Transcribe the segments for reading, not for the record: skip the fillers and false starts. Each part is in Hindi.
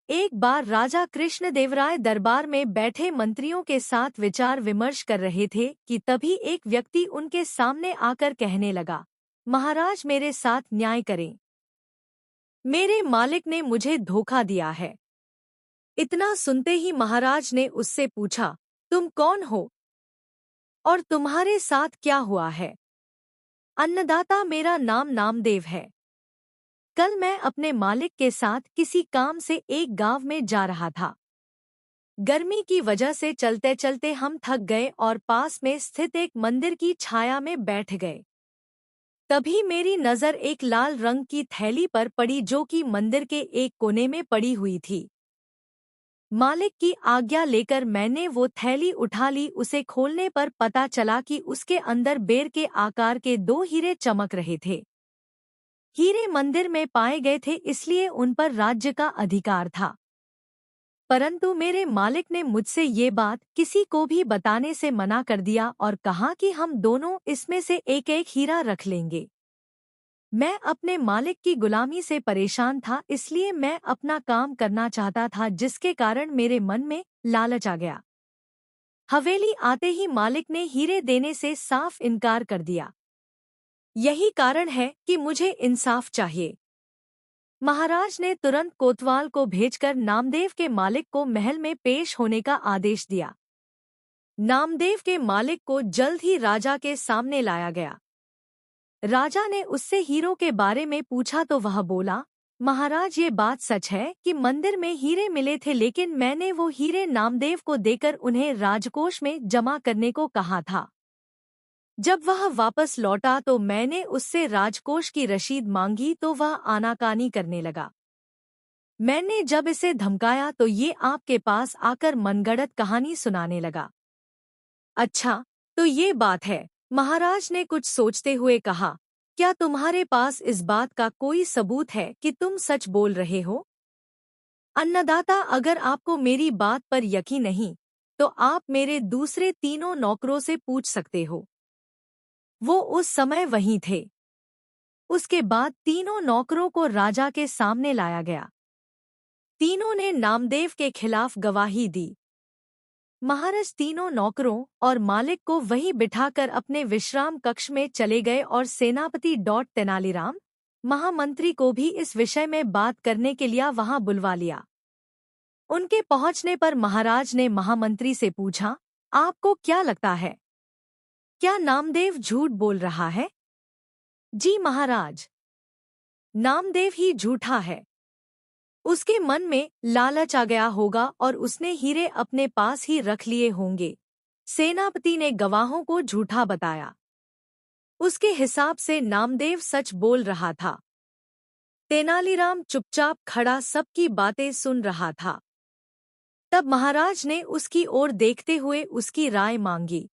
एक बार राजा कृष्णदेवराय दरबार में बैठे मंत्रियों के साथ विचार विमर्श कर रहे थे कि तभी एक व्यक्ति उनके सामने आकर कहने लगा, महाराज मेरे साथ न्याय करें। मेरे मालिक ने मुझे धोखा दिया है। इतना सुनते ही महाराज ने उससे पूछा, तुम कौन हो और तुम्हारे साथ क्या हुआ है? अन्नदाता, मेरा नाम नामदेव है। कल मैं अपने मालिक के साथ किसी काम से एक गांव में जा रहा था। गर्मी की वजह से चलते चलते हम थक गए और पास में स्थित एक मंदिर की छाया में बैठ गए। तभी मेरी नज़र एक लाल रंग की थैली पर पड़ी जो कि मंदिर के एक कोने में पड़ी हुई थी। मालिक की आज्ञा लेकर मैंने वो थैली उठा ली। उसे खोलने पर पता चला कि उसके अंदर बेर के आकार के 2 हीरे चमक रहे थे। हीरे मंदिर में पाए गए थे, इसलिए उन पर राज्य का अधिकार था। परंतु मेरे मालिक ने मुझसे ये बात किसी को भी बताने से मना कर दिया और कहा कि हम दोनों इसमें से एक एक हीरा रख लेंगे। मैं अपने मालिक की गुलामी से परेशान था, इसलिए मैं अपना काम करना चाहता था, जिसके कारण मेरे मन में लालच आ गया। हवेली आते ही मालिक ने हीरे देने से साफ इनकार कर दिया। यही कारण है कि मुझे इंसाफ चाहिए। महाराज ने तुरंत कोतवाल को भेजकर नामदेव के मालिक को महल में पेश होने का आदेश दिया। नामदेव के मालिक को जल्द ही राजा के सामने लाया गया। राजा ने उससे हीरों के बारे में पूछा तो वह बोला, महाराज ये बात सच है कि मंदिर में हीरे मिले थे, लेकिन मैंने वो हीरे नामदेव को देकर उन्हें राजकोष में जमा करने को कहा था। जब वह वापस लौटा तो मैंने उससे राजकोष की रसीद मांगी तो वह आनाकानी करने लगा। मैंने जब इसे धमकाया तो ये आपके पास आकर मनगढ़ंत कहानी सुनाने लगा। अच्छा, तो ये बात है, महाराज ने कुछ सोचते हुए कहा। क्या तुम्हारे पास इस बात का कोई सबूत है कि तुम सच बोल रहे हो? अन्नदाता, अगर आपको मेरी बात पर यकीन नहीं तो आप मेरे दूसरे तीनों नौकरों से पूछ सकते हो। वो उस समय वहीं थे। उसके बाद तीनों नौकरों को राजा के सामने लाया गया। तीनों ने नामदेव के खिलाफ गवाही दी। महाराज तीनों नौकरों और मालिक को वहीं बिठाकर अपने विश्राम कक्ष में चले गए और सेनापति तेनालीराम महामंत्री को भी इस विषय में बात करने के लिए वहां बुलवा लिया। उनके पहुंचने पर महाराज ने महामंत्री से पूछा, आपको क्या लगता है, क्या नामदेव झूठ बोल रहा है? जी महाराज, नामदेव ही झूठा है। उसके मन में लालच आ गया होगा और उसने हीरे अपने पास ही रख लिए होंगे। सेनापति ने गवाहों को झूठा बताया। उसके हिसाब से नामदेव सच बोल रहा था। तेनालीराम चुपचाप खड़ा सबकी बातें सुन रहा था। तब महाराज ने उसकी ओर देखते हुए उसकी राय मांगी।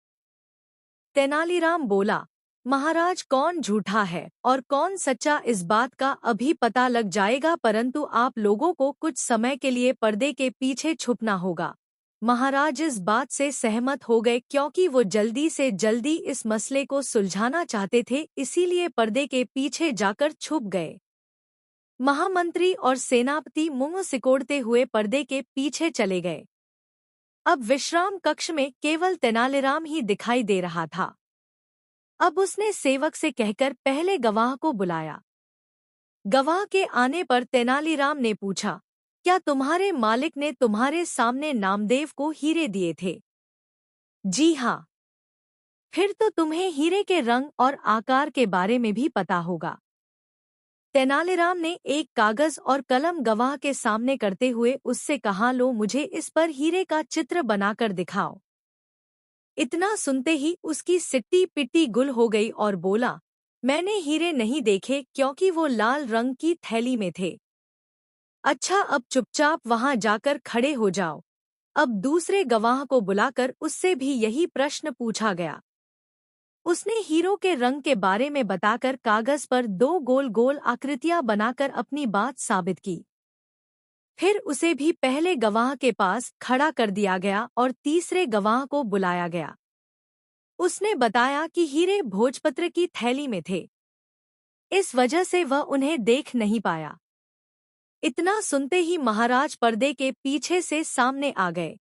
तेनालीराम बोला, महाराज, कौन झूठा है और कौन सच्चा इस बात का अभी पता लग जाएगा, परंतु आप लोगों को कुछ समय के लिए पर्दे के पीछे छुपना होगा। महाराज इस बात से सहमत हो गए क्योंकि वो जल्दी से जल्दी इस मसले को सुलझाना चाहते थे, इसीलिए पर्दे के पीछे जाकर छुप गए। महामंत्री और सेनापति मुंह सिकोड़ते हुए पर्दे के पीछे चले गए। अब विश्राम कक्ष में केवल तेनालीराम ही दिखाई दे रहा था। अब उसने सेवक से कहकर पहले गवाह को बुलाया। गवाह के आने पर तेनालीराम ने पूछा, क्या तुम्हारे मालिक ने तुम्हारे सामने नामदेव को हीरे दिए थे? जी हाँ। फिर तो तुम्हें हीरे के रंग और आकार के बारे में भी पता होगा। तेनालीराम ने एक कागज और कलम गवाह के सामने करते हुए उससे कहा, लो, मुझे इस पर हीरे का चित्र बनाकर दिखाओ। इतना सुनते ही उसकी सिट्टी पिट्टी गुल हो गई और बोला, मैंने हीरे नहीं देखे क्योंकि वो लाल रंग की थैली में थे। अच्छा, अब चुपचाप वहां जाकर खड़े हो जाओ। अब दूसरे गवाह को बुलाकर उससे भी यही प्रश्न पूछा गया। उसने हीरो के रंग के बारे में बताकर कागज पर 2 गोल गोल आकृतियां बनाकर अपनी बात साबित की। फिर उसे भी पहले गवाह के पास खड़ा कर दिया गया और तीसरे गवाह को बुलाया गया। उसने बताया कि हीरे भोजपत्र की थैली में थे, इस वजह से वह उन्हें देख नहीं पाया। इतना सुनते ही महाराज पर्दे के पीछे से सामने आ गए।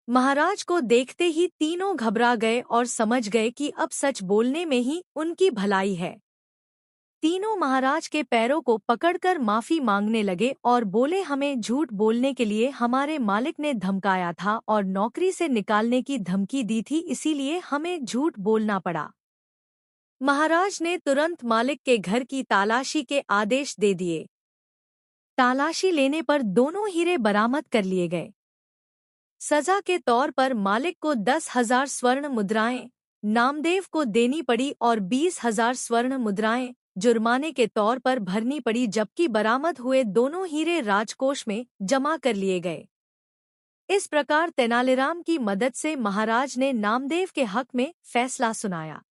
महाराज को देखते ही तीनों घबरा गए और समझ गए कि अब सच बोलने में ही उनकी भलाई है। तीनों महाराज के पैरों को पकड़कर माफी मांगने लगे और बोले, हमें झूठ बोलने के लिए हमारे मालिक ने धमकाया था और नौकरी से निकालने की धमकी दी थी, इसीलिए हमें झूठ बोलना पड़ा। महाराज ने तुरंत मालिक के घर की तलाशी के आदेश दे दिए। तलाशी लेने पर दोनों हीरे बरामद कर लिए गए। सजा के तौर पर मालिक को 10,000 स्वर्ण मुद्राएं नामदेव को देनी पड़ी और 20,000 स्वर्ण मुद्राएं जुर्माने के तौर पर भरनी पड़ी, जबकि बरामद हुए दोनों हीरे राजकोष में जमा कर लिए गए। इस प्रकार तेनालीराम की मदद से महाराज ने नामदेव के हक में फैसला सुनाया।